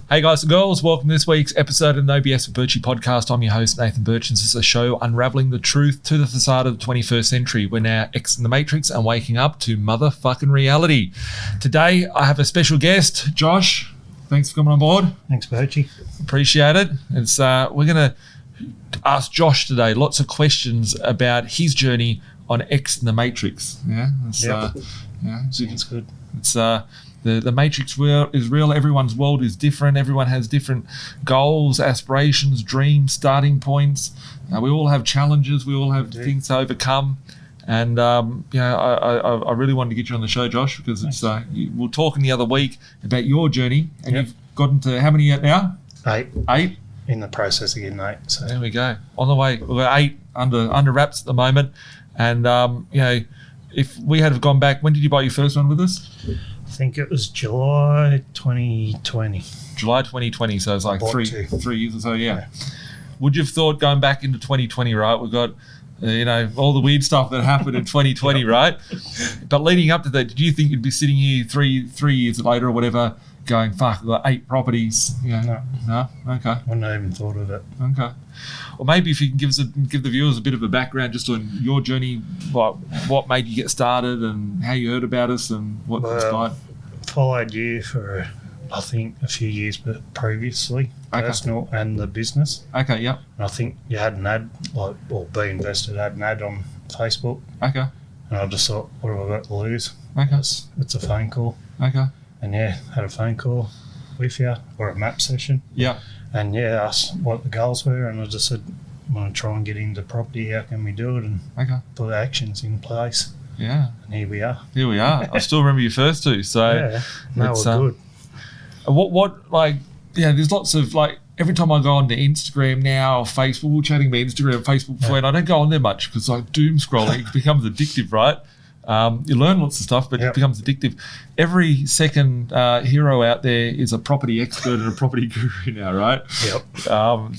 Hey guys and girls, welcome to this week's episode of the No BS with Birchy podcast. I'm your host, Nathan Birch, and this is a show unraveling the truth to the facade of the 21st century. We're now exiting the matrix and waking up to motherfucking reality. Today, I have a special guest, Josh. Thanks for coming on board. Thanks, Birchy. Appreciate it. It's we're going to ask Josh today lots of questions about his journey on exiting the matrix. Yeah, Sounds good. It's the matrix is real. Everyone's world is different. Everyone has different goals, aspirations, dreams, starting points. We all have challenges. We all have things to overcome. And I really wanted to get you on the show, Josh, because it's we were talking the other week about your journey, and you've gotten to how many yet now? 8. In the process of getting 8. So there we go. On the way. We've got 8 under wraps at the moment. And if we had gone back, when did you buy your first one with us? I think it was July 2020. July 2020, so it's like 3 years or so, yeah. Would you have thought going back into 2020, right? We've got, all the weird stuff that happened in 2020, right? But leading up to that, did you think you'd be sitting here three years later or whatever going, fuck, we've got 8 properties? No? Okay. I wouldn't have even thought of it. Okay. Well, maybe if you can give the viewers a bit of a background just on your journey, what made you get started and how you heard about us and what inspired. Followed you for, I think, a few years previously, personal and the business. Okay, yep. And I think you had an ad, B.Invested had an ad on Facebook. Okay. And I just thought, what have I got to lose? Okay. It's a phone call. Okay. And had a phone call with you or a map session. Yeah. And asked what the goals were, and I just said, I want to try and get into property. How can we do it? And put actions in place. Yeah. And here we are. I still remember your first two. So we're good. There's lots of every time I go onto Instagram now or Facebook, we're chatting about Instagram and Facebook before, and I don't go on there much because doom scrolling it becomes addictive, right? You learn lots of stuff, but it becomes addictive. Every second hero out there is a property expert and a property guru now, right? Yep. I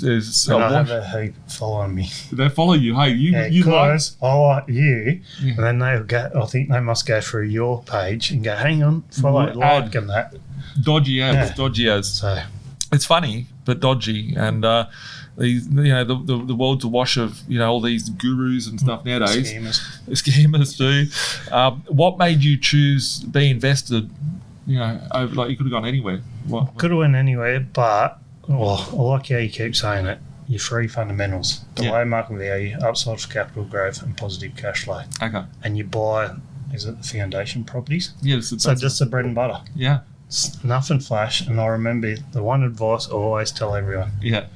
have a heap following me. They follow you. Hey, you guys, I like you. Yeah. And then I think they must go through your page and go, hang on, follow, like and that. Dodgy ads. So it's funny, but dodgy. And the world's awash of all these gurus and stuff nowadays. Scammers too. What made you choose B.Invested? Over you could have gone anywhere. Could have went anywhere, but I like how you keep saying it. Your 3 fundamentals: delay market value, upside for capital growth, and positive cash flow. Okay. And you buy, is it the foundation properties? Yeah. So just the bread and butter. Yeah. It's nothing flash. And I remember the one advice I always tell everyone. Yeah.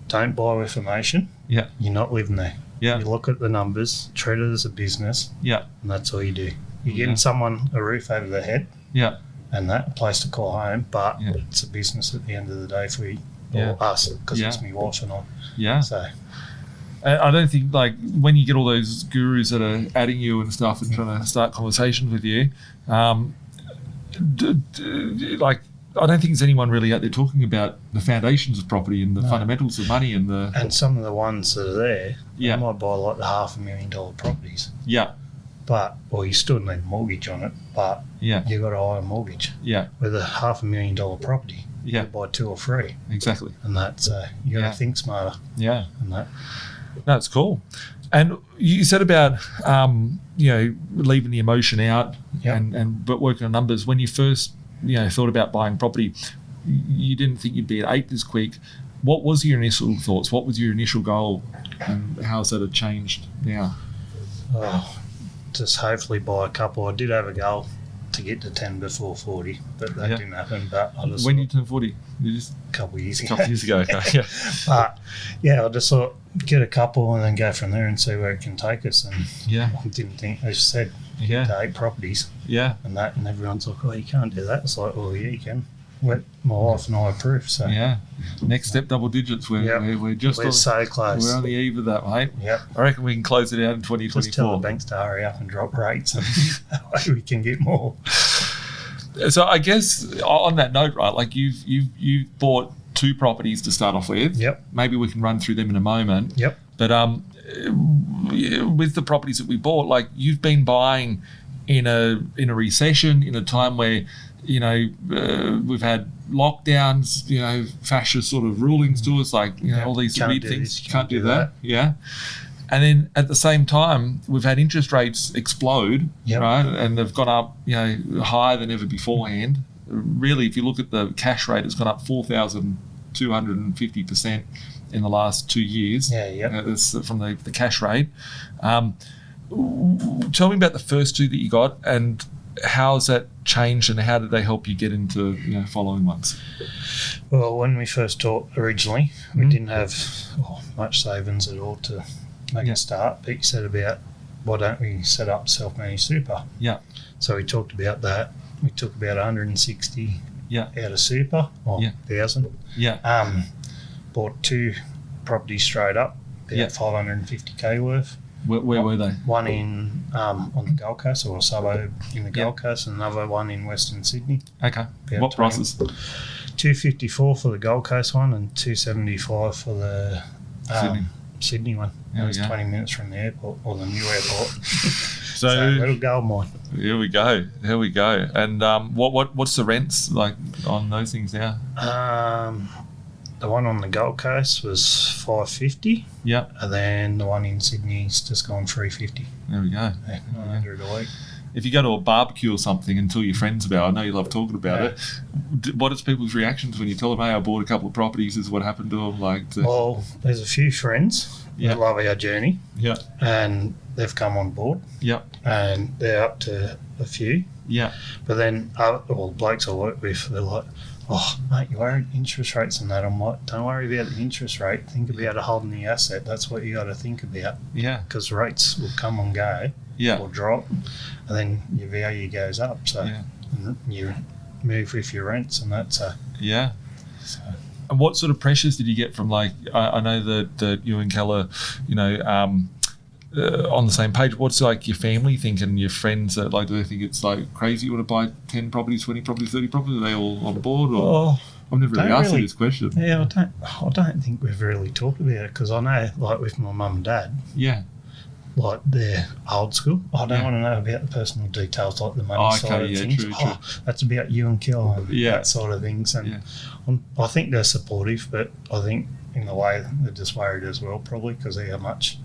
Don't buy with emotion. Yeah. You're not living there. Yeah. You look at the numbers, treat it as a business. Yeah. And that's all you do. You're getting someone a roof over their head. Yeah. And that, a place to call home, but it's a business at the end of the day for you or us, because it's me wife and I. Yeah. So I don't think when you get all those gurus that are adding you and stuff and trying to start conversations with you, I don't think there's anyone really out there talking about the foundations of property and the fundamentals of money and some of the ones that are there. They might buy the $500,000 properties. Yeah. But you still need a mortgage on it, but you've got a higher mortgage. Yeah. With a $500,000 property, you buy 2 or 3. Exactly. And that's you got to think smarter. Yeah. And that. That's cool. And you said about leaving the emotion out but working on numbers. When you first thought about buying property, you didn't think you'd be at 8 this quick. What was your initial thoughts? What was your initial goal, and how has that changed now? Just hopefully buy a couple. I did have a goal to get to 10 before 40, but that didn't happen. But when you turned 40? A couple of years ago. Okay. But I just thought get a couple and then go from there and see where it can take us. And I didn't think, as you said, to 8 properties. Yeah. And everyone's like, you can't do that. It's like, you can. My wife and I approve. So next step, double digits. We're so close. We're on the eve of that, mate. Yep. I reckon we can close it out in 2024. Just tell the banks to hurry up and drop rates, and that way we can get more. So I guess on that note, right, you've bought 2 properties to start off with. Yep. Maybe we can run through them in a moment. Yep. But with the properties that we bought, you've been buying in a recession, in a time where, we've had lockdowns, fascist sort of rulings to us, like, all these weird things. You can't do that. Yeah. And then at the same time, we've had interest rates explode, right? And they've gone up, higher than ever beforehand. Really, if you look at the cash rate, it's gone up 4,250% in the last 2 years. That's from the cash rate. Tell me about the first two that you got, and how's that changed, and how did they help you get into following ones? Well, when we first talked originally, we didn't have much savings at all to make a start. But you said about, why don't we set up self-managed super? Yeah. So we talked about that. We took about 160 out of super, or 1,000. Yeah. Bought 2 properties straight up, about 550k worth. Where were they? One in on the Gold Coast, or a suburb in the Gold Coast, and another one in Western Sydney. Okay. What prices? 254 for the Gold Coast one, and 275 for the Sydney one. It was 20 minutes from the airport, or the new airport. So little gold mine. Here we go. And what's the rents like on those things now? The one on the Gold Coast was 550. Yeah. And then the one in Sydney's just gone 350. There we go. 900 a week. If you go to a barbecue or something and tell your friends about it, I know you love talking about it. What is people's reactions when you tell them, hey, I bought a couple of properties, this is what happened to them? Well, there's a few friends that love our journey. Yeah. And they've come on board. Yeah. And they're up to a few. Yeah. But then, blokes I work with, they're like, oh, mate, you worry interest rates and that. I'm like, don't worry about the interest rate. Think about holding the asset. That's what you got to think about. Yeah. Because rates will come and go. Yeah. Or drop, and then your value goes up. So you move with your rents and that. So yeah. And what sort of pressures did you get from, like, I know that you and Keller, on the same page. What's like your family think and your friends that, like, do they think it's like crazy you want to buy 10 properties, 20 properties, 30 properties? Are they all on board? Or I've never really asked you this question. Yeah, I don't think we've really talked about it, because I know, like, with my mum and dad. Yeah. Like, they're old school. I don't want to know about the personal details, like the money side of things. True. That's about you and Kel and that sort of things. And I think they're supportive, but I think in a way they're just worried as well, probably, because of how much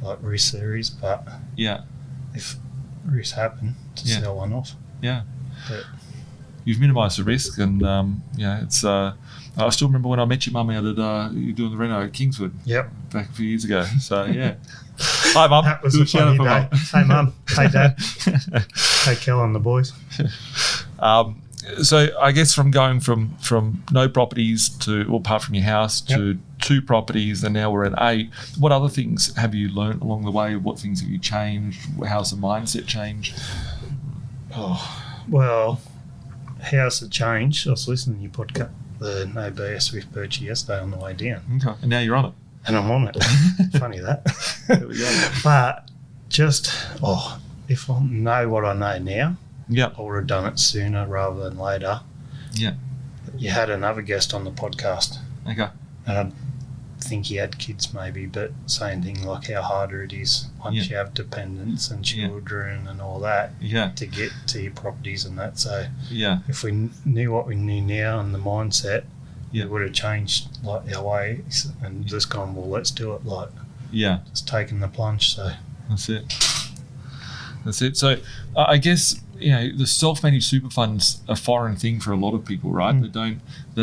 like risk there is. But if risks happen, to sell one off. Yeah. But you've minimised the risk, and it's. I still remember when I met your mum out at you doing the reno at Kingswood. Yep. Back a few years ago. So yeah. Hi, Mum. That was a funny day. Hey, Mum. Hey, Dad. Hey, Kel and the boys. So I guess from going from no properties to, well, apart from your house, to 2 properties, and now we're at 8. What other things have you learnt along the way? What things have you changed? How's the mindset changed? Well, how's it changed? I was listening to your podcast, the No BS with Birchy, yesterday on the way down. Okay. And now you're on it. And I'm on it. Funny that. There we go. But just, if I know what I know now, I would have done it sooner rather than later. Yeah. You had another guest on the podcast. Okay. And I think he had kids maybe, but saying things like how harder it is once you have dependents and children and all that to get to your properties and that. So if we knew what we knew now and the mindset, it would have changed, like, our ways and just gone, well, let's do it, like, just taking the plunge. So that's it. So I guess, the self-managed super fund's a foreign thing for a lot of people, right? They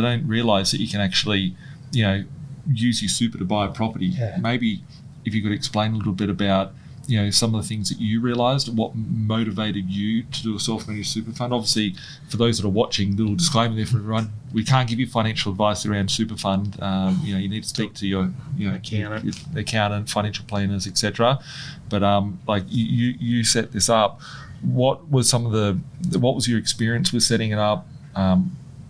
don't realise that you can actually, use your super to buy a property. Maybe if you could explain a little bit about, some of the things that you realised, what motivated you to do a self-managed super fund. Obviously, for those that are watching, little disclaimer there for everyone, we can't give you financial advice around super fund. You need to speak to your accountant, financial planners, etc. But like you set this up. What was what was your experience with setting it up?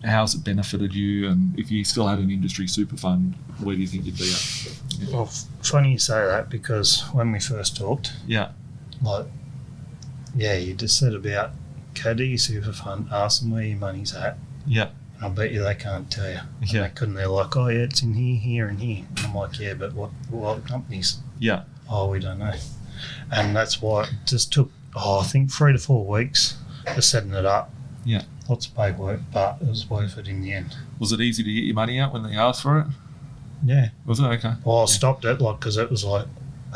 How's it benefited you? And if you still had an industry super fund, where do you think you'd be at? Well, funny you say that, because when we first talked, you just said about go to your super fund, ask them where your money's at. And I bet you they can't tell you. And they couldn't. They're like, oh yeah, it's in here, here, and here. And I'm like, yeah, but what companies? Oh, we don't know. And that's why it just took I think 3 to 4 weeks for setting it up. Yeah. Lots of paperwork, but it was worth it in the end. Was it easy to get your money out when they asked for it? Yeah. Was it? Okay. Well, I stopped it because it was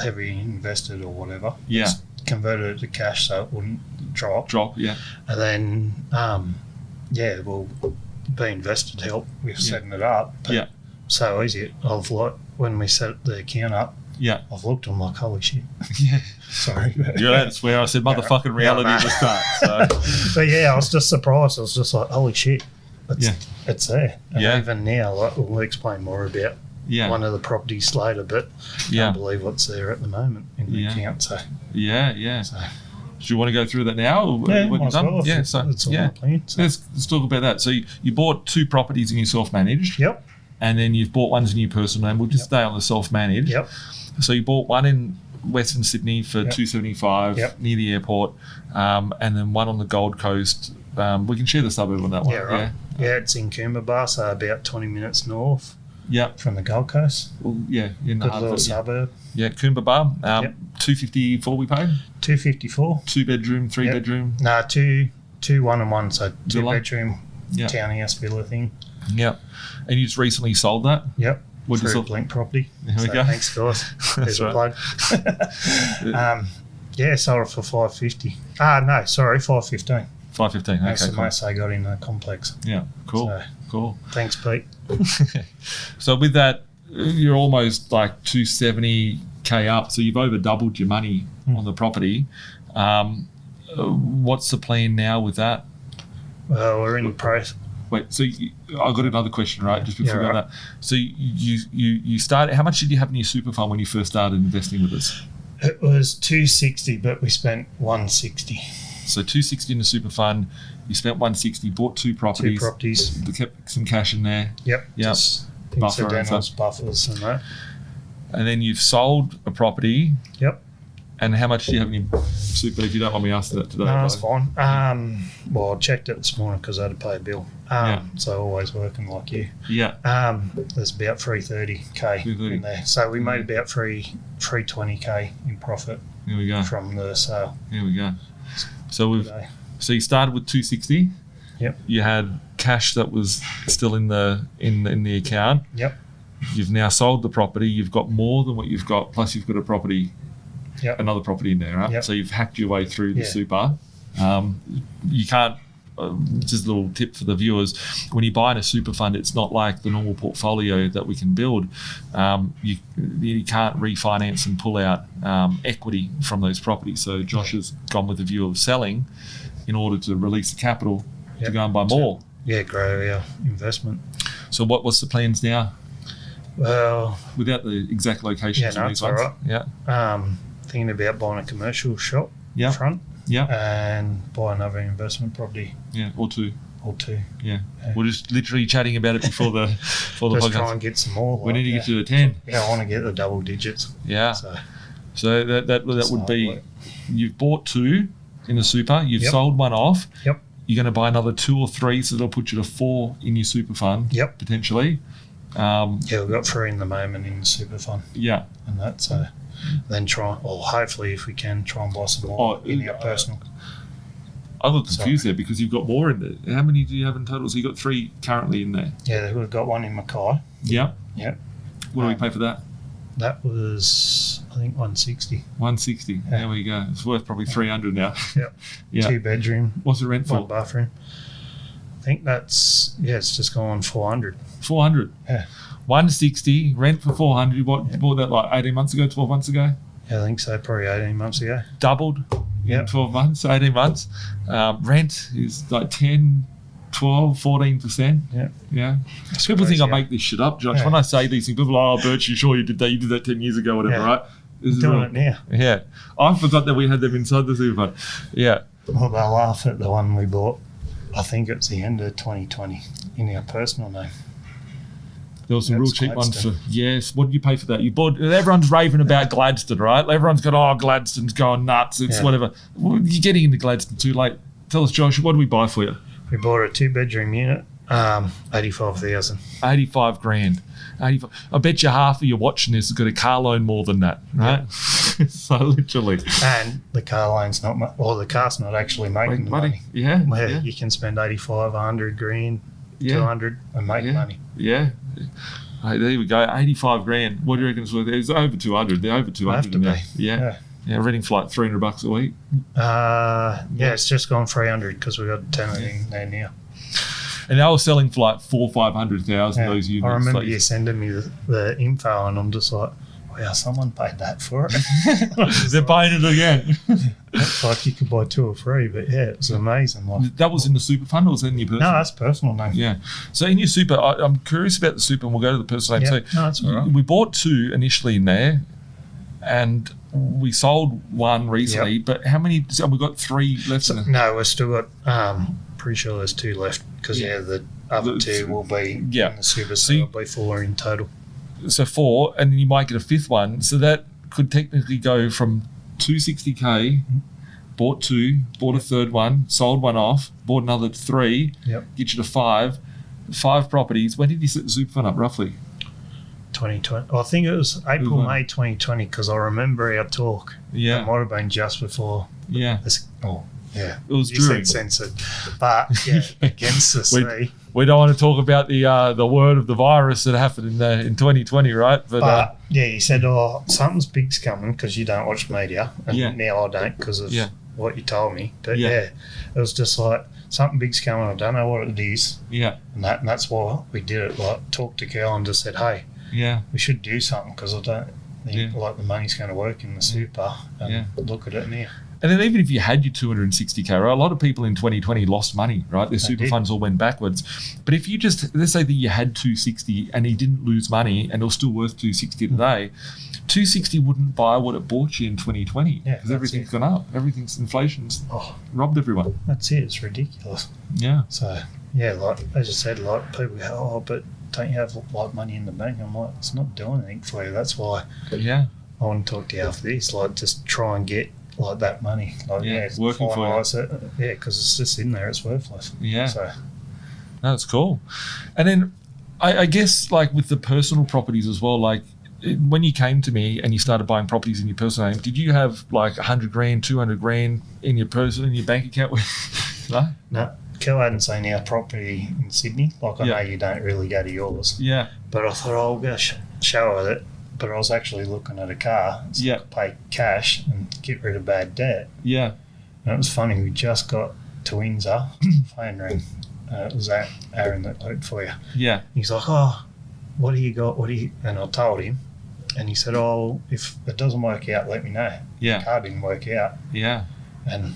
heavy invested or whatever. Yeah. Just converted it to cash so it wouldn't drop. Yeah. And then, B.Invested helped with setting it up. But so easy. When we set the account up, I've looked, I'm like, holy shit. Yeah. Sorry. That's where I said motherfucking reality at the start. So. But I was just surprised. I was just like, holy shit. It's there. And even now, we'll explain more about one of the properties later, but I can't believe what's there at the moment in the account. So. So. Do you want to go through that now? Or might what you've as done? well. Yeah, so that's all my plan. So. Let's talk about that. So you bought 2 properties and you self-managed. Yep. And then you've bought ones in your personal name. We'll just stay on the self-managed. Yep. So you bought one in Western Sydney for $275 near the airport, and then one on the Gold Coast. We can share the suburb on that one. Yeah, right. Yeah, it's in Coomera, so about 20 minutes north. Yep. From the Gold Coast. Well, in the good little suburb. Yeah, Coomera. $254 we paid. $254. 2-bedroom, 3-bedroom. No, two 1-and-1, so Villa. 2-bedroom townhouse villa thing. Yep. And you just recently sold that? Yep. What did you sell? Blink Property. There we go. Thanks, guys. There's a plug. Sold it for $550. No, sorry, $515. $515. Okay. That's the most I got in the complex. Yeah. Cool. So, cool. Thanks, Pete. So with that, you're almost like $270K up. So you've over doubled your money on the property. What's the plan now with that? Well, we're in the process. Wait, so I've got another question, right? Just before we go on that. So you started. How much did you have in your super fund when you first started investing with us? It was $260, but we spent $160. So $260 in the super fund. You spent $160. Bought 2 properties. 2 properties. Kept some cash in there. Yep. Just incidentals, buffers, and that. And then you've sold a property. Yep. And how much do you have in your super? If you don't want me asking that today. No, that's fine. Well, I checked it this morning because I had to pay a bill. So always working like you. Yeah. There's about $330K in there. So we made about $320K in profit. Here we go. From the sale. Here we go. So you started with $260. Yep. You had cash that was still in the account. Yep. You've now sold the property. You've got more than what you've got. Plus you've got a property. Yep. Another property in there, right? Yep. So you've hacked your way through the super. You can't. Just a little tip for the viewers: when you buy in a super fund, it's not like the normal portfolio that we can build. You can't refinance and pull out equity from those properties. So Josh has gone with the view of selling in order to release the capital to go and buy more. Yeah, grow our investment. So what's the plans now? Well, without the exact locations. Yeah, no, it's all right. Yeah. Thinking about buying a commercial shop front. Yeah. And buy another investment property. Yeah, or 2. Yeah. We're just literally chatting about it before the podcast. Just try and get some more. We need to get to the 10. Yeah, I want to get the double digits. Yeah. So that would be, you've bought 2 in the super, you've sold 1 off. Yep. You're going to buy another 2 or 3, so that'll put you to 4 in your super fund. Yep. Potentially. We've got 3 in the moment in the super fund. Yeah. And that's then hopefully if we can try and buy some more in our personal. I got confused there because you've got more in there. How many do you have in total? So you've got 3 currently in there. Yeah, we've got 1 in Mackay. Yeah. Yeah. What do we pay for that? That was, I think, $160. $160. Yeah. There we go. It's worth probably $300 now. Yep. Yeah. 2 bedroom. What's the rent for? 1 bathroom. I think that's it's just gone $400. $400. Yeah. $160, rent for $400. You bought that like 18 months ago, 12 months ago? Yeah, I think so, probably 18 months ago. Doubled in 12 months, 18 months. Rent is like 10, 12, 14%. Yeah. That's people think I make this shit up, Josh. When I say these things, people are like, Birchy, you sure you did that? You did that 10 years ago, whatever, right? This doing it now. Yeah. I forgot that we had them inside the super fund. Yeah. Well, they laugh at the one we bought. I think it's the end of 2020 in our personal name. There was some real cheap ones for, what did you pay for that? You bought, everyone's raving about Gladstone, right? Everyone's got, Gladstone's going nuts, it's whatever. Well, you're getting into Gladstone too late. Tell us, Josh, what did we buy for you? We bought a 2-bedroom unit, 85,000. 85 grand. 85. I bet you half of you watching this has got a car loan more than that, right? So literally. And the car loan's the car's not actually making the money. Yeah. Where you can spend 85, 100 grand, 200 and make money. Yeah. Hey, there we go. 85 grand. What do you reckon it's worth? It's over 200. They're over 200. Have to be. Yeah. Yeah, renting for like $300 a week. It's just gone 300 because we got a tenant in there now. And they were selling for like 400,000-500,000 those units. I remember you sending me the info, and I'm just like, wow, someone paid that for it. They're buying it again. It's like you could buy 2 or 3, but yeah, it was amazing. That was in the super fund, or was that in your personal? No, that's personal name. Yeah. So in your super, I'm curious about the super, and we'll go to the personal name. Yeah, no, that's all right. We bought 2 initially in there, and we sold 1 recently. But how many? So we got 3 left. No, we've still got. Pretty sure there's 2 left because the other 2 will be in the super, so it'll be 4 in total. So 4, and then you might get a 5th one. So that could technically go from 260K, bought 2, bought a 3rd one, sold 1 off, bought another 3, get you to 5 properties. When did you set the super fund up, roughly? 2020. I think it was April, May 2020, because I remember our talk. Yeah. It might have been just before. Yeah. Yeah, it was true. Censored, but against the sea. We don't want to talk about the word of the virus that happened in 2020, right? But you said, something's big's coming because you don't watch media, and now I don't because of what you told me. But it was just like something big's coming. I don't know what it is. Yeah, and that's why we did it. Like, talked to Cal and just said, hey, we should do something because I don't think like the money's going to work in the super. And look at it now. And then even if you had your 260K, right, a lot of people in 2020 lost money, right? Their super funds all went backwards. But if you just, let's say that you had 260 and you didn't lose money and it was still worth 260 today, 260 wouldn't buy what it bought you in 2020 because everything's gone up. Inflation's robbed everyone. That's it. It's ridiculous. Yeah. So, like, as you said, like, people go, but don't you have like money in the bank? I'm like, it's not doing anything for you. That's why I want to talk to you after this. Like, just try and get like that money, it's working for you. Because it's just in there, it's worthless. So that's cool. And then I guess, like, with the personal properties as well, like, when you came to me and you started buying properties in your personal name, did you have like 100 grand, 200 grand in your bank account? No. Kel hadn't seen our property in Sydney. Like, I know you don't really go to yours. Yeah. But I thought, I'll go show her it. But I was actually looking at a car, so I could pay cash and get rid of bad debt. Yeah. And it was funny, we just got to Windsor, phone ring. It was Aaron that looked for you. Yeah. He's like, what do you got? And I told him, and he said, if it doesn't work out, let me know. Yeah. The car didn't work out. Yeah. And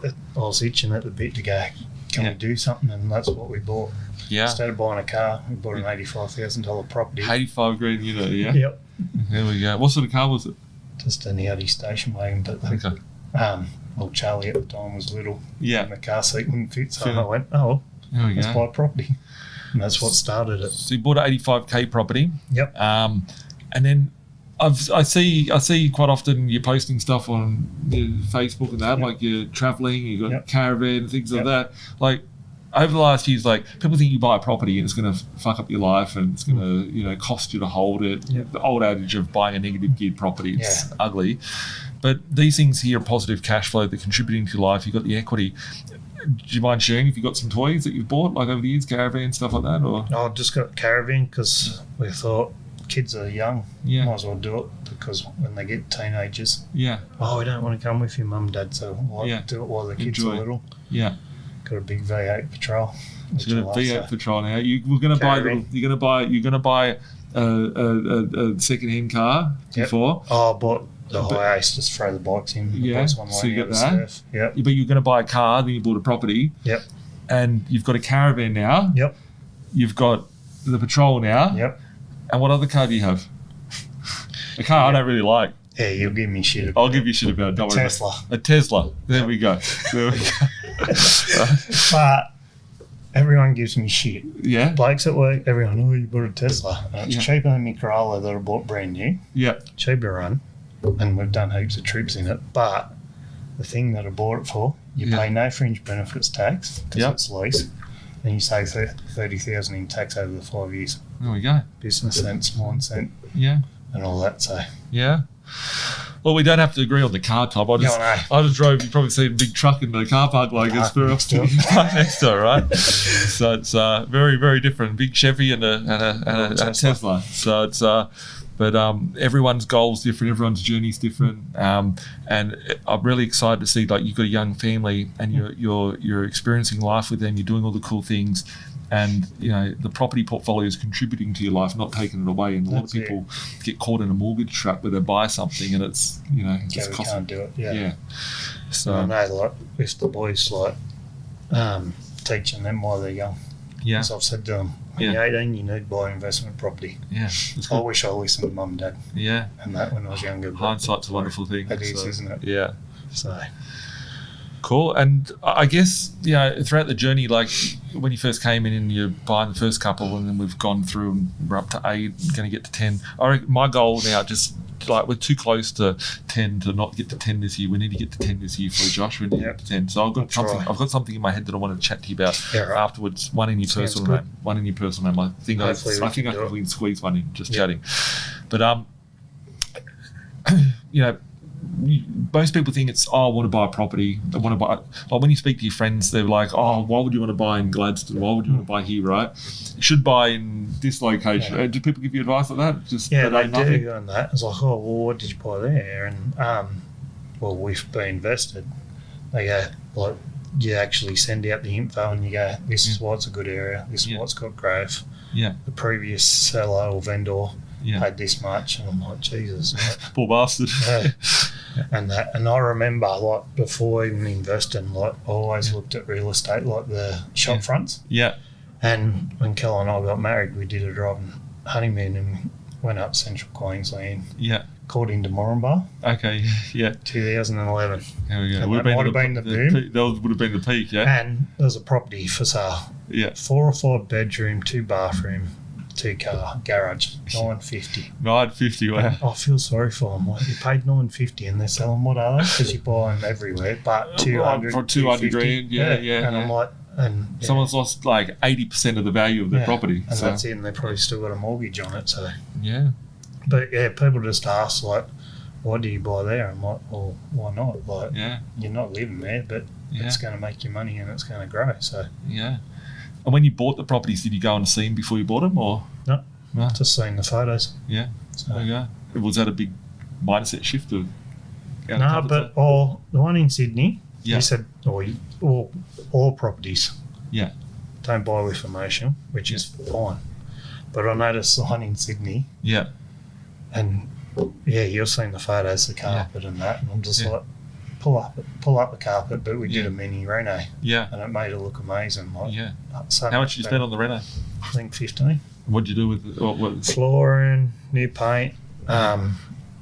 I was itching at the bit to go, can we do something? And that's what we bought. Yeah. Instead of buying a car, we bought an $85,000 property. 85 grand unit, yeah? Yep. There we go. What sort of car was it? Just an Audi station wagon, but Charlie at the time was little. Yeah. And the car seat wouldn't fit, so I went, let's buy a property. And that's what started it. So you bought an 85K property. Yep. And then I see quite often you're posting stuff on your Facebook and that, like you're travelling, you've got caravan and things like that. Like, over the last years, like, people think you buy a property and it's going to fuck up your life and it's going to, cost you to hold it. Yep. The old adage of buying a negative geared property, it's ugly. But these things here are positive cash flow. They're contributing to your life. You've got the equity. Do you mind sharing if you've got some toys that you've bought, like over the years, caravan, stuff like that? Or? No, I just got caravan because we thought kids are young. Yeah. Might as well do it because when they get teenagers, we don't want to come with your mum and dad, so we'll do it while the kids are little. Yeah. Got a big V8 Patrol. So got a V8 Patrol now. You're going to buy a second-hand car before. Oh, I bought the high ace, just throw the bikes in. So you get that. Yep. But you're going to buy a car, then you bought a property. Yep. And you've got a caravan now. Yep. You've got the Patrol now. Yep. And what other car do you have? A car I don't really like. Yeah, you'll give me shit about it. I'll give you shit about it. Don't worry. Tesla. A Tesla. There we go. But everyone gives me shit. Yeah. Blokes at work, everyone, you bought a Tesla. And it's cheaper than my Corolla that I bought brand new. Yeah. Cheaper to run. And we've done heaps of trips in it. But the thing that I bought it for, you pay no fringe benefits tax because it's lease. And you save $30,000 in tax over the 5 years. There we go. Business sense, mindset. Yeah. And all that, so. Yeah. Well, we don't have to agree on the car type. I just drove. You probably seen a big truck in the car park like it's very often next to it, right? So it's very, very different. Big Chevy and a Tesla. So it's but everyone's goal's different. Everyone's journey's different. And I'm really excited to see like you've got a young family and you're experiencing life with them. You're doing all the cool things. And you know the property portfolio is contributing to your life, not taking it away. And a lot of people get caught in a mortgage trap where they buy something and it's it's we can't do it. Yeah. So I know, like with the boys, like teaching them while they're young. Yeah. As I've said to them, when you're 18, you need to buy investment property. Yeah. I wish I listened to mum and dad. Yeah. And that when I was younger. Hindsight's a wonderful thing. It is, isn't it? Yeah. So. Cool. And I guess, throughout the journey, like when you first came in and you're buying the first couple and then we've gone through and we're up to 8, going to get to 10. My goal now, just like we're too close to 10 to not get to 10 this year. We need to get to 10 this year for Josh. We need to get to 10. So I've got something in my head that I want to chat to you about afterwards. One in your personal name. One in your personal name. I think I can squeeze one in just chatting. But most people think it's, I want to buy a property. I want to buy. Like when you speak to your friends, they're like, why would you want to buy in Gladstone? Why would you want to buy here, right? You should buy in this location. Do people give you advice like that? They do on that. It's like, what did you buy there? And with B.Invested, they go, like, you actually send out the info and you go, this is why it's a good area. This is why it's got growth. Yeah. The previous seller or vendor paid this much, and I'm like, Jesus, poor bastard. And I remember, like, before even investing, like, I always looked at real estate, like the shop fronts. Yeah. And when Kel and I got married, we did a driving honeymoon and went up Central Queensland. Yeah. Called into Moranbah. Okay. Yeah. 2011. There we go. And that might have been the boom. That would have been the peak. Yeah. And there was a property for sale. Yeah. 4 or 5 bedroom, 2 bathroom, 2 car garage, $950. $950, wow. I feel sorry for them. Like, you paid $950 and they're selling, what are they? Because you buy them everywhere, but 200 for 200 grand, yeah. And I'm like, someone's lost like 80% of the value of their property. And that's it, and they've probably still got a mortgage on it. So yeah. But people just ask, like, why do you buy there? I'm like, well, why not? Like, you're not living there, but it's going to make you money and it's going to grow. So yeah. And when you bought the properties, did you go and see them before you bought them, or no? Just seeing the photos. Yeah. So there you go. Was that a big mindset shift of? No, but the one in Sydney, you said, all properties. Yeah. Don't buy with emotion, which is fine. But I noticed the one in Sydney. Yeah. And you've seen the photos, the carpet and that, and I'm just like, pull up the carpet, but we did a mini reno. Yeah. And it made it look amazing. Like, so how much did you spend on the reno? I think 15. What did you do with what? Flooring, new paint,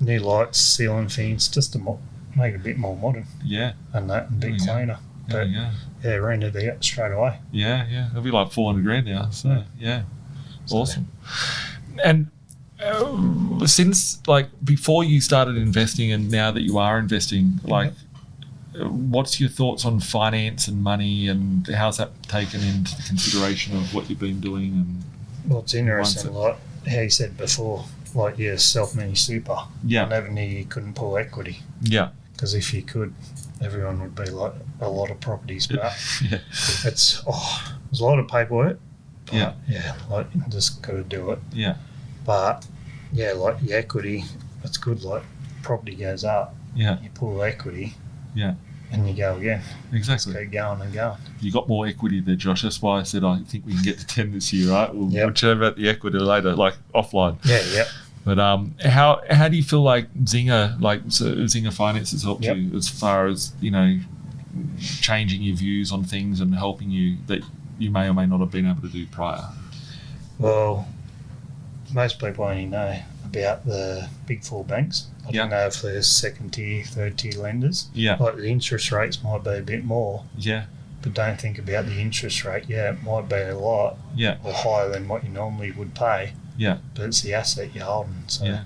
new lights, ceiling fans, just to make it a bit more modern. Yeah. And that, and a bit cleaner. But rented it out straight away. Yeah, yeah. It'll be like 400 grand now. So awesome. And since, like, before you started investing and now that you are investing, like, what's your thoughts on finance and money, and how's that taken into consideration of what you've been doing? And well, it's interesting, like how you said before, like, self-managed super. Yeah. I never knew you couldn't pull equity. Yeah. Because if you could, everyone would be like a lot of properties. But it's there's a lot of paperwork. But like, you just got to do it. Yeah. But like the equity, it's good. Like, property goes up. Yeah. You pull equity. Yeah. And you go again. Exactly. Just keep going and going. You got more equity there, Josh. That's why I said I think we can get to 10 this year, right? We'll chat about the equity later, like offline. Yeah. But how do you feel like Zinger Finance has helped you as far as, changing your views on things and helping you that you may or may not have been able to do prior? Well, most people only know about the big 4 banks. I don't know if there's second tier, third tier lenders. Yeah. Like, the interest rates might be a bit more. Yeah. But don't think about the interest rate. Yeah, it might be a lot. Yeah. Or higher than what you normally would pay. Yeah. But it's the asset you're holding. So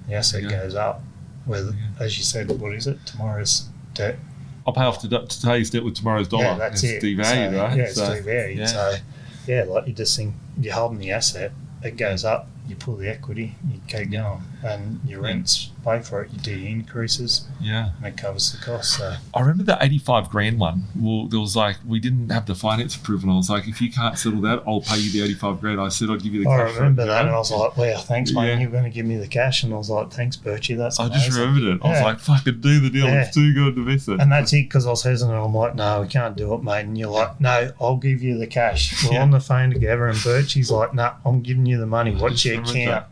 the asset goes up. With, as you said, what is it? Tomorrow's debt. I'll pay off today's debt with tomorrow's dollar. Yeah, that's it. Devalued, right? Yeah, it's devalued. Yeah. So, like, you just think you're holding the asset, it goes up, you pull the equity, you keep going, and your rent's pay for it. You do your increases. Yeah. And it covers the cost. So I remember the 85 grand one. Well, there was like, we didn't have the finance approval. I was like, if you can't settle that, I'll pay you the 85 grand. I said I'd give you the cash. I remember that, and I was like, wow, thanks, mate. Yeah. You're going to give me the cash. And I was like, thanks, Birchy. That's amazing. I just remembered it. I was like, fucking do the deal. Yeah. It's too good to miss it. And that's it, because I was hesitant. I'm like, no, we can't do it, mate. And you're like, no, I'll give you the cash. We're on the phone together, and Birchy's like, no, I'm giving you the money. What's your account?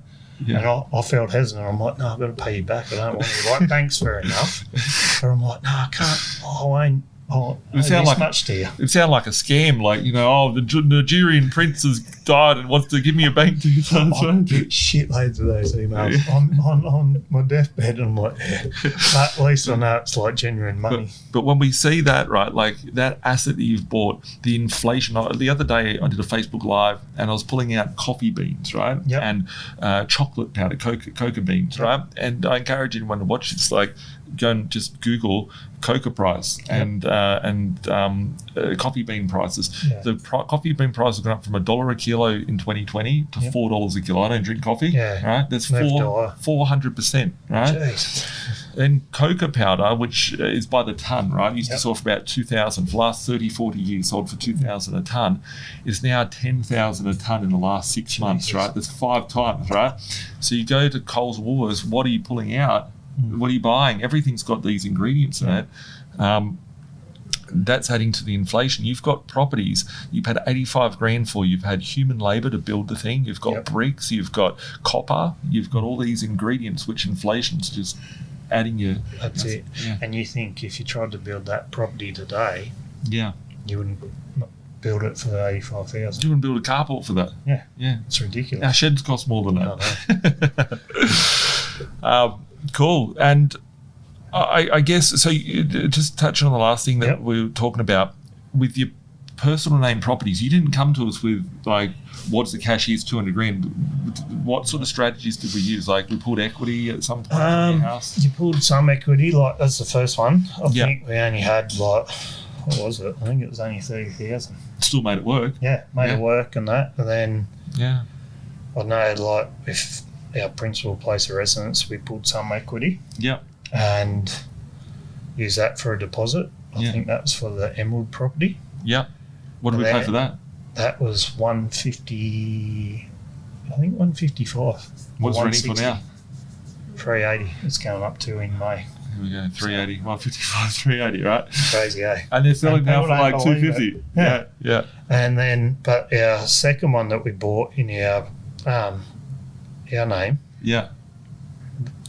Yeah. And I felt hesitant. I'm like, no, I've got to pay you back. I don't want to. Like, thanks, fair enough. But I'm like, no, I can't. I won't. It sounded like much to you. It sounded like a scam, like, you know, the Nigerian prince has died and wants to give me a bank details. I get shitloads of those emails on my deathbed, and I'm like, yeah. But at least I know it's like genuine money. But when we see that, right, like that asset that you've bought, the inflation. The other day I did a Facebook Live and I was pulling out coffee beans, right, and chocolate powder, cocoa beans, right, and I encourage anyone to watch this, like, go and just Google cocoa price and coffee bean prices. Yeah. The coffee bean price has gone up from $1 a kilo in 2020 to $4 a kilo. I don't drink coffee. Yeah. Right? That's 400%. Right? Jeez. And cocoa powder, which is by the ton, right? Used to sell for about 2,000 for the last 30, 40 years, sold for 2,000 a ton, is now 10,000 a ton in the last 6 months, right? That's 5 times, right? So you go to Coles or Woolworths, what are you pulling out? What are you buying? Everything's got these ingredients in it. That's adding to the inflation. You've got properties you've had 85 grand for. You've had human labour to build the thing. You've got bricks. You've got copper. You've got all these ingredients, which inflation's just adding you. That's it. Yeah. And you think if you tried to build that property today, you wouldn't build it for 85,000. You wouldn't build a carport for that. Yeah. It's ridiculous. Our sheds cost more than that. Cool. And I guess, so just touching on the last thing that we were talking about, with your personal name properties, you didn't come to us with, like, what's the cash is 200 grand. What sort of strategies did we use? Like, we pulled equity at some point in your house? You pulled some equity, like, that's the first one. I think we only had, like, what was it? I think it was only 30,000. Still made it work. Yeah, made it work and that. And then, I know, like, if our principal place of residence, we pulled some equity. And used that for a deposit. I think that was for the Emerald property. What did we pay for that? That was 150. I think 155. What's it renting for now? 380. It's going up to in May. Here we go. 380. 155, 380, right? Crazy, eh? And they're selling now for like 250. Yeah. And then, but our second one that we bought in our name.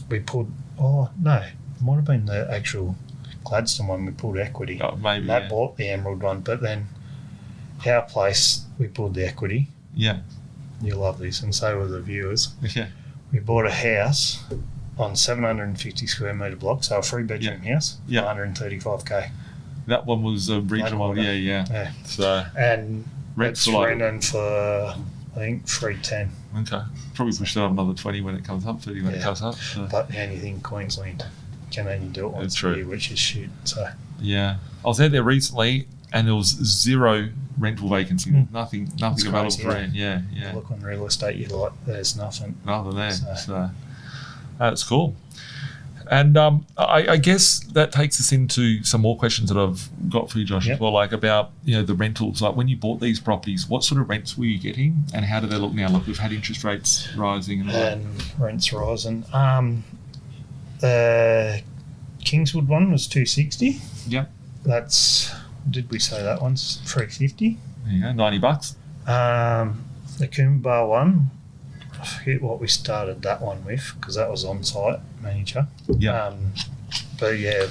We pulled. Oh no, it might have been the actual Gladstone one. We pulled equity. Oh, maybe. That bought the Emerald one, but then our place we pulled the equity. You'll love this, and so will the viewers. We bought a house on 750 square metre block, so a 3-bedroom house, 135k. That one was a regional one. Yeah. So and rent's it's renting for, I think, 310. Okay. Probably push that up another 20 when it comes up, 30 when it comes up. So. But the only thing, Queensland can only do it once a year, which is shit. So. Yeah. I was out there recently and there was 0 rental vacancy. Nothing available for rent. Yeah. You look on real estate, you're like, there's nothing. Nothing there. So that's cool. And I guess that takes us into some more questions that I've got for you, Josh, as well, like about, the rentals. Like, when you bought these properties, what sort of rents were you getting and how do they look now? Look, we've had interest rates rising and rents rising. The Kingswood one was 260. That's, did we say that one's 350? There you go, $90. The Coomba one, I forget what we started that one with because that was on-site manager. But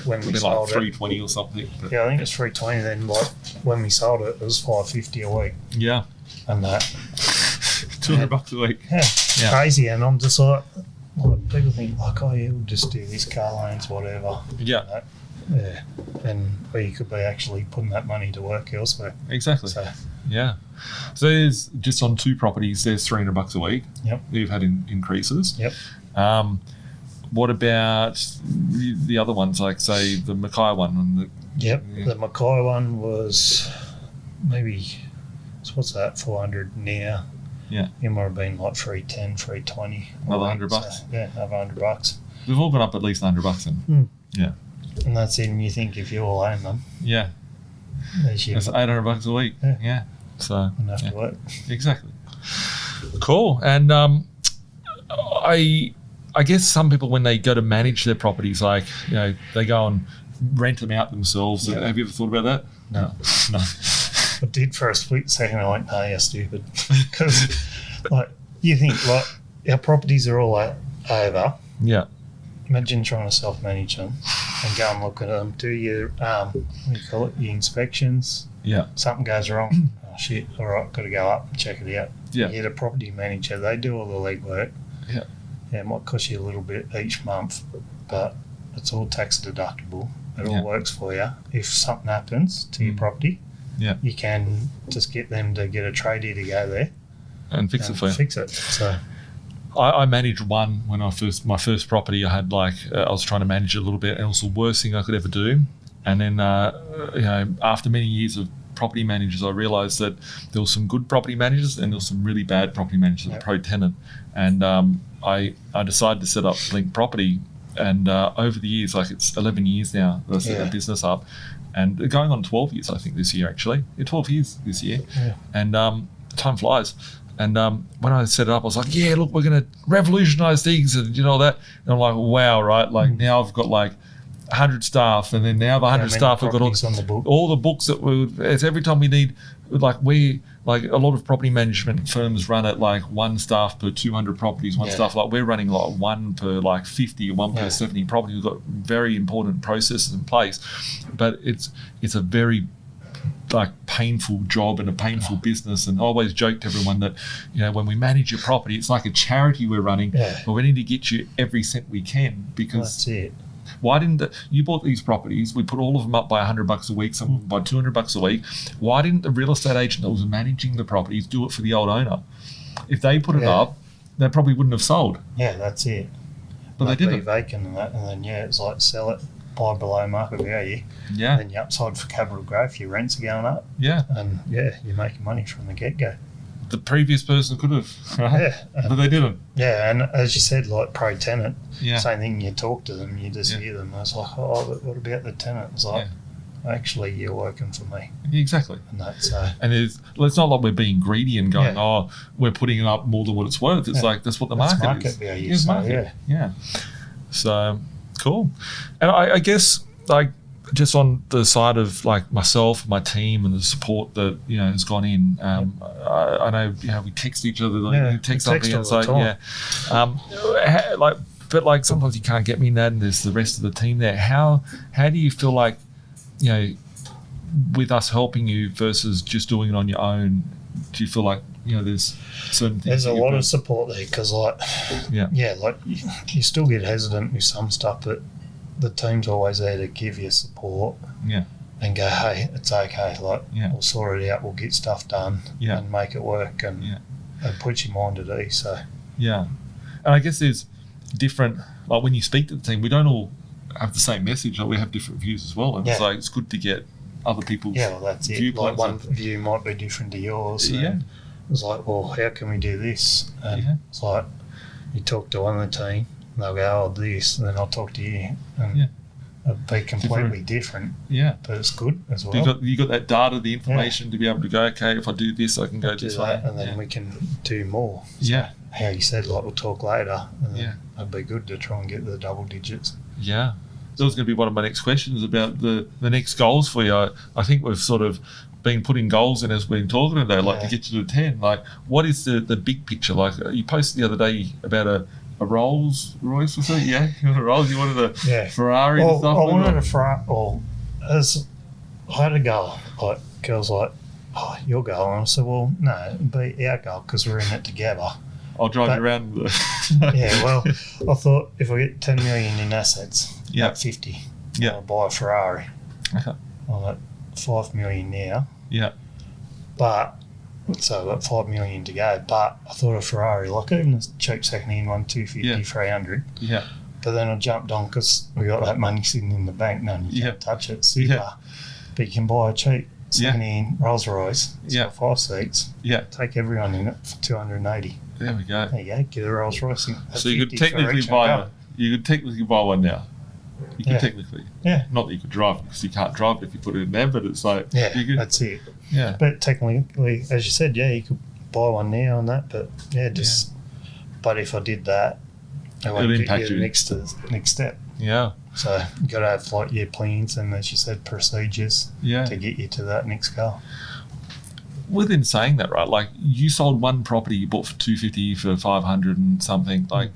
when we sold it, 320 or something. I think it's 320. Then when we sold it, it was 550 a week. And that $200 a week. Crazy. And I'm just like people think like, oh yeah, we'll just do this, car loans, whatever. And where you could be actually putting that money to work elsewhere. Exactly. So there's just on 2 properties, there's $300 a week. You've had increases. What about the other ones, like say the Mackay one? The Mackay one was maybe, so what's that, 400 now? It might have been like 310, 320. Another $100. So, another $100. We've all gone up at least $100 then. Yeah. And that's it. And you think if you all own them. Yeah. It's $800 a week. Yeah. So. Enough to work. Exactly. Cool. And I guess some people, when they go to manage their properties, like, they go and rent them out themselves. Yeah. Have you ever thought about that? No. I did for a split second. I went, no, you're stupid. Because, you think, our properties are all over. Yeah. Imagine trying to self-manage them and go and look at them. Do your, your inspections. Yeah. Something goes wrong. Oh, shit. All right, got to go up and check it out. Yeah. You get a property manager. They do all the legwork. Yeah. Yeah, it might cost you a little bit each month, but it's all tax deductible. It all works for you. If something happens to your property, you can just get them to get a tradie to go there and fix it for you. Fix it. So I managed one when my first property. I had I was trying to manage it a little bit, and it was the worst thing I could ever do. And then after many years of property managers, I realised that there were some good property managers and there were some really bad property managers, pro tenant. And I decided to set up Link Property, and over the years, it's 11 years now that I set the business up, and going on 12 years I think this year actually. 12 years this year, and time flies. And when I set it up, I was like, yeah, look, we're going to revolutionise things and all that. And I'm like, wow, right? Now I've got 100 staff, and then now the 100 staff have got all the books that it's every time we need, a lot of property management firms run at 1 staff per 200 properties, one staff, we're running 1 per 50 or 1 per 70 properties. We've got very important processes in place, but it's a very painful job and a painful business. And I always joke to everyone that when we manage your property, it's like a charity we're running, but we need to get you every cent we can, because that's it. Why didn't you bought these properties? We put all of them up by $100 a week, some of them by $200 a week. Why didn't the real estate agent that was managing the properties do it for the old owner? If they put it up, they probably wouldn't have sold. Yeah, that's it. But they didn't. Be vacant and that, and then it's sell it, buy below market value. Yeah. Then you upside for capital growth. Your rents are going up. Yeah. And you're making money from the get-go. The previous person could have, right? Yeah. But they didn't. Yeah, and as you said, pro tenant, same thing, you talk to them, you just hear them. I was like, oh, but what about the tenant? It's actually, you're working for me. Exactly. And that's and it's not like we're being greedy and going, we're putting it up more than what it's worth. It's that's what the market is. Value. It's market. Yeah. So, cool. And I guess, just on the side of myself, my team, and the support that has gone in. I know we text each other, text something, and but sometimes you can't get me in that, and there's the rest of the team there. How do you feel with us helping you versus just doing it on your own? Do you feel there's certain things? There's a lot of support there, because you still get hesitant with some stuff, but the team's always there to give you support and go, hey, it's okay, we'll sort it out, we'll get stuff done and make it work, and put your mind at ease. So and I guess there's different, when you speak to the team, we don't all have the same message, we have different views as well, and it's good to get other people's that's it. One view might be different to yours. It's well, how can we do this? And it's you talk to one of the team, and they'll go, oh, this, and then I'll talk to you, and it'll be completely different. Yeah, but it's good as well. You got that data, the information to be able to go, okay, if I do this, I can go this way, and then we can do more. So how you said, we'll talk later, and then it'd be good to try and get the double digits. Yeah. That was going to be one of my next questions about the next goals for you. I think we've sort of been putting goals in as we've been talking today, to get you to 10. What is the big picture? You posted the other day about a Rolls Royce, was it? Yeah, you wanted a Rolls, you wanted a Ferrari and stuff? I wanted a Ferrari. As I had a goal, girls oh, your goal. And I said, well, no, it'd be our goal because we're in it together. I'll drive you around. I thought if I get 10 million in assets, 50, I'll buy a Ferrari. Okay. I'm at 5 million now. Yeah. But, so I've got 5 million to go. But I thought a Ferrari, even a cheap second-hand one, 250, 300. Yeah. But then I jumped on because we got that money sitting in the bank. None, you can't touch it. Super. Yeah. But you can buy a cheap second-hand Rolls Royce. It's got 5 seats. Yeah. Take everyone in it for 280. There we go. There you go. Get a Rolls Royce. So you could technically buy You could technically buy one now. You could technically. Yeah. Not that you could drive because you can't drive it if you put it in there, but it's like... Yeah, you could, that's it. Yeah. But technically, as you said, you could buy one now and that, but just... Yeah. But if I did that, it won't get you the next step. Yeah. So you got to have like your plans and, as you said, procedures to get you to that next goal. Within saying that, right, like you sold one property you bought for $250 for $500 and something, like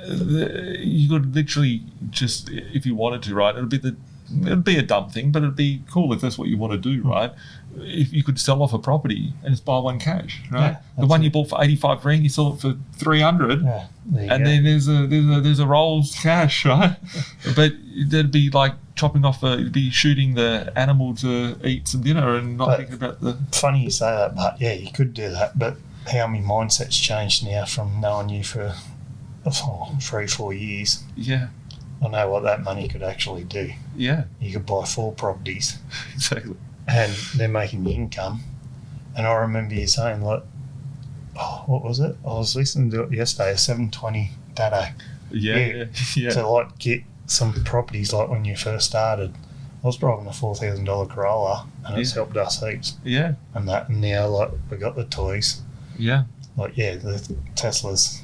you could literally just, if you wanted to, right, it'd be a dumb thing, but it'd be cool if that's what you want to do, right? If you could sell off a property and just buy one cash, right? The one you bought for $85,000, you sell it for $300, and then there's a Rolls cash, right? But that'd be like chopping off it'd be shooting the animal to eat some dinner and not thinking about the... Funny you say that, but you could do that, but how my mindset's changed now from knowing you for 3-4 years. Yeah. I know what that money could actually do. Yeah. You could buy 4 properties. Exactly. And they're making the income. And I remember you saying, like, what was it? I was listening to it yesterday, a 720 Dado. Yeah. To, like, get some properties, like, when you first started. I was driving a $4,000 Corolla, and it's helped us heaps. Yeah. And now, like, we got the toys. Yeah. Like, the Tesla's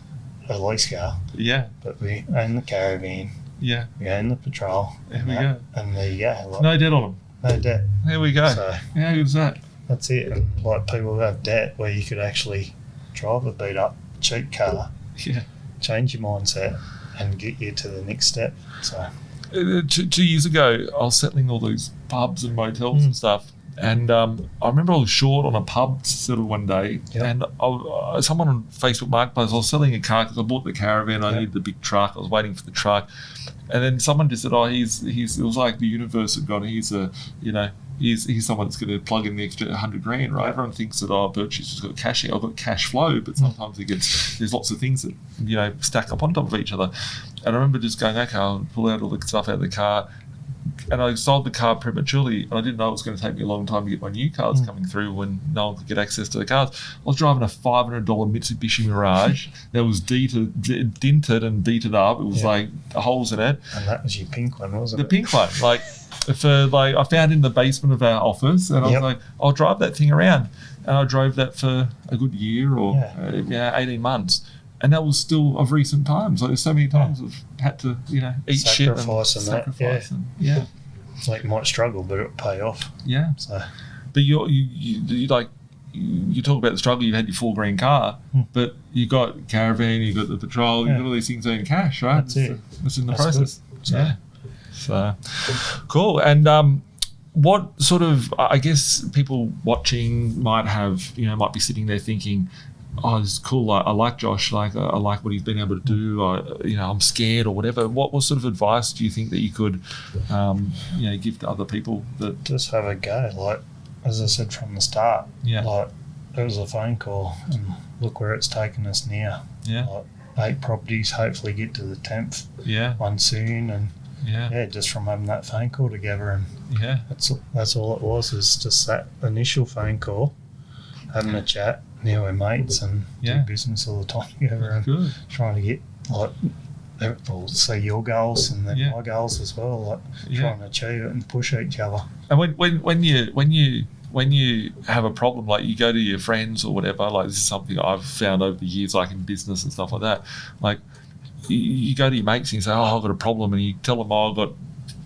a lease car. Yeah. But we own the caravan. Yeah. We own the patrol. There we go. And there you go. Like, no debt on them. No debt. There we go. So, how good is that? That's it. And like people who have debt where you could actually drive a beat up cheap car, change your mindset and get you to the next step. So 2 years ago, I was settling all those pubs and motels and stuff. And I remember I was short on a pub sort of one day, and someone on Facebook Marketplace, I was selling a car because I bought the caravan, I needed the big truck, I was waiting for the truck, and then someone just said, it was like the universe had gone, he's someone that's going to plug in the extra $100,000, right? Everyone thinks that, Birchy's just got cash here, I've got cash flow, but sometimes there's lots of things that, stack up on top of each other. And I remember just going, okay, I'll pull out all the stuff out of the car. And I sold the car prematurely, and I didn't know it was going to take me a long time to get my new cars coming through when no one could get access to the cars. I was driving a $500 Mitsubishi Mirage that was dinted and beaten up. It was like holes in it. And that was your pink one, wasn't it? The pink one. I found it in the basement of our office, and I was like, I'll drive that thing around. And I drove that for a good year or 18 months. And that was still of recent times. Like, there's so many times I've had to, eat shit and sacrifice. It's like you might struggle, but it'll pay off. Yeah. So, but you talk about the struggle. You've had your $4,000 car, but you got caravan, you got the patrol, you got all these things in cash, right? That's it. It's in the process. So cool. And what sort of, I guess people watching might be sitting there thinking, oh, this is cool. I like Josh. I like what he's been able to do. I'm scared or whatever. What sort of advice do you think that you could, give to other people? That just have a go. Like, as I said from the start, like, it was a phone call, and look where it's taken us now. Yeah. Like 8 properties, hopefully get to the 10th. Yeah. One soon, and just from having that phone call together, and that's all it was. Is just that initial phone call, having a chat. Now we're mates and do business all the time together, and trying to get see your goals and then my goals as well, trying to achieve it and push each other. And when you have a problem, like you go to your friends or whatever, like this is something I've found over the years, like in business and stuff like that. Like you go to your mates and you say, I've got a problem, and you tell them, I've got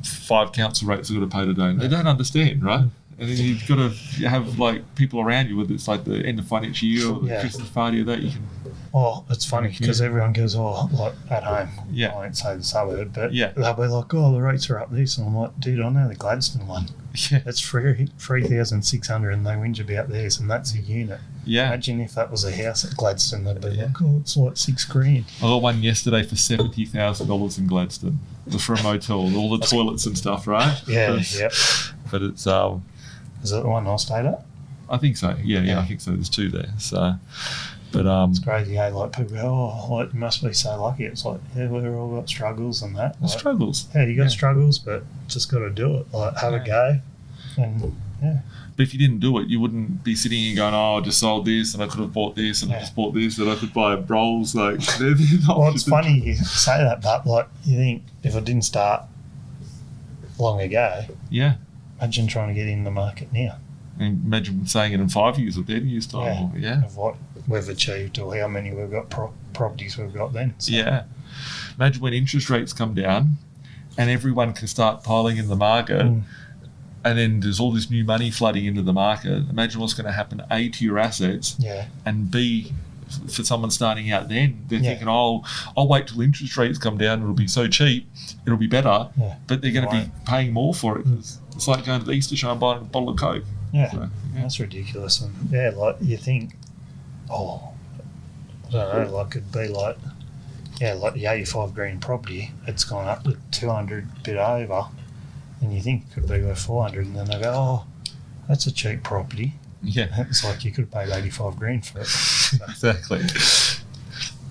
5 council rates I've got to pay today. And they don't understand, right? And then you've got to have like people around you, whether it's like the end of financial year or the Christmas party or that you can. Oh, it's funny because everyone goes, like at home. I won't say the suburb, but they'll be like, the rates are up this, and I'm like, dude, I know the Gladstone one. Yeah, it's 3,600, and they whinge about theirs, and that's a unit. Yeah, imagine if that was a house at Gladstone, they'd be like, it's like $6,000. I got one yesterday for $70,000 in Gladstone, for a motel, all the toilets and stuff, right? But it's Is that the one I stayed at? I think so. Yeah, I think so. There's 2 there. So, but it's crazy. Like people go, you must be so lucky. It's like, we've all got struggles and that. Struggles. Yeah, you got struggles, but just got to do it. Like, have a go. But if you didn't do it, you wouldn't be sitting here going, I just sold this and I could have bought this and I just bought this and I could buy rolls. Like, well, it's funny you say that, but like you think if I didn't start long ago, imagine trying to get in the market now. And imagine saying it in 5 years or 10 years time. Of what we've achieved or how many we've got properties we've got then. So. Yeah. Imagine when interest rates come down and everyone can start piling in the market and then there's all this new money flooding into the market. Imagine what's going to happen, A, to your assets, and B, for someone starting out then, they're thinking, I'll wait till interest rates come down, it'll be so cheap, it'll be better, but they're going to be paying more for it. It's like going to the Easter show and buying a bottle of Coke. That's ridiculous. And like you think, I don't know, like it'd be like the 85 grand property, it's gone up to 200 bit over, and you think it could be worth 400, and then they go, that's a cheap property. It's like you could have paid 85 grand for it. So. Exactly.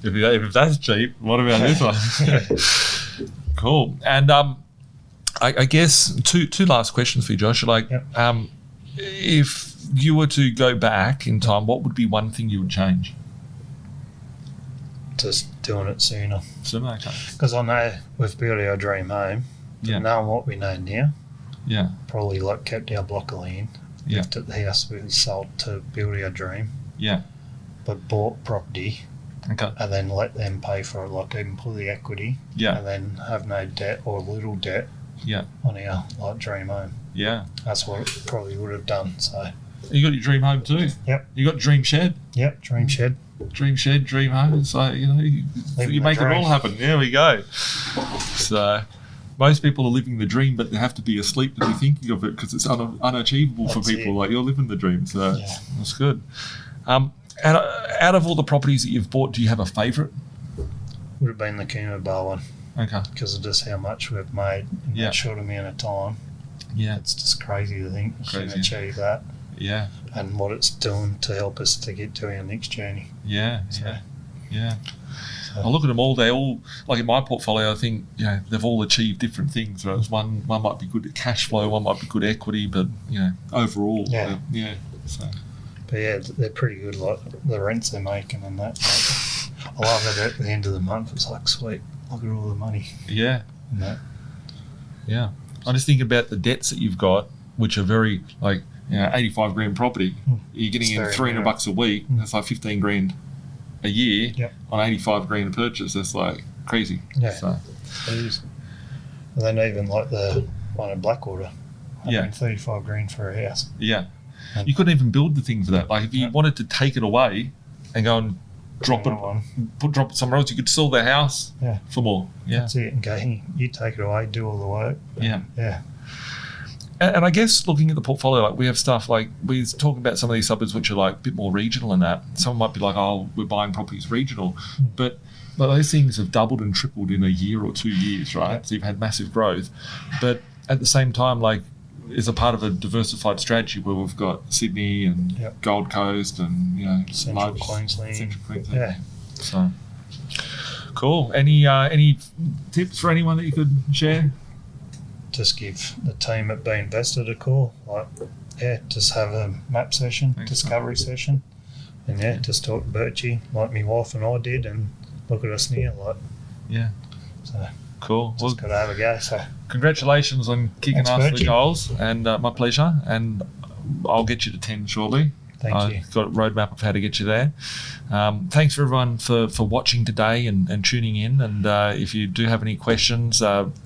If that's cheap, what about this one? Cool. And I guess two last questions for you, Josh. Like, if you were to go back in time, what would be one thing you would change? Just doing it sooner. Okay. Because I know we've built our dream home, but knowing what we know now, probably like kept our block of land, left at the house we sold to build our dream, but bought property, and then let them pay for it, like even pull the equity, and then have no debt or little debt on our like dream home. That's what it probably would have done. So you got your dream home too. You got dream shed. Dream shed. Dream shed, dream home. It's like, you make it all happen. There we go. So most people are living the dream, but they have to be asleep to be thinking of it because it's unachievable for people. Like, you're living the dream. So that's good. Out of all the properties that you've bought, do you have a favourite? Would have been the Coomera one. Okay. Because of just how much we've made in that short amount of time. It's just crazy to think you can achieve that. And what it's doing to help us to get to our next journey. So. I look at them all. They all, like in my portfolio, I think they've all achieved different things. Right? One might be good at cash flow, one might be good at equity, but overall, So. But they're pretty good. Like the rents they're making and that. Like, I love it at the end of the month. It's like, sweet, look at all the money. And that. I just think about the debts that you've got, which are very 85 grand property. You're getting in $300 a week. That's like 15 grand a year on 85 grand a purchase. That's like crazy. So. It is. And then even like the one in Blackwater, 35 grand for a house. You couldn't even build the thing for that. Like if you wanted to take it away and go and drop it somewhere else, you could sell the house for more. That's it. And go, hey, you take it away, do all the work. And I guess looking at the portfolio, like we have stuff like we're talking about some of these suburbs which are like a bit more regional in that. Some might be like, we're buying properties regional, but those things have doubled and tripled in a year or 2 years, right? So you've had massive growth, but at the same time, like, is a part of a diversified strategy where we've got Sydney and Gold Coast and Central Queensland. So cool. Any tips for anyone that you could share? Just give the team at B.Invested a call. Just have a map session, discovery session, and just talk to Birchy like my wife and I did, and look at us now. So cool. Just got to have a go. So congratulations on kicking us the goals, and my pleasure. And I'll get you to 10 shortly. Thank you. I've got a roadmap of how to get you there. Thanks for everyone for watching today and tuning in. And if you do have any questions,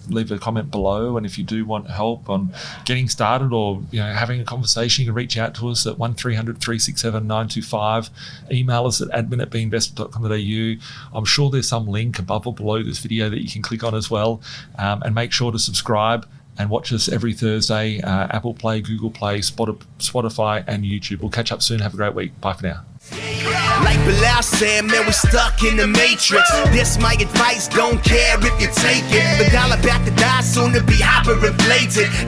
leave a comment below. And if you do want help on getting started or having a conversation, you can reach out to us at 1300 367 925. Email us at admin@binvested.com.au. I'm sure there's some link above or below this video that you can click on as well. And make sure to subscribe and watch us every Thursday, Apple Play, Google Play, Spotify, and YouTube. We'll catch up soon. Have a great week. Bye for now. Like Bilal said, man, we're stuck in the matrix. This my advice, don't care if you take it. The dollar back to die, soon to be hyperinflated.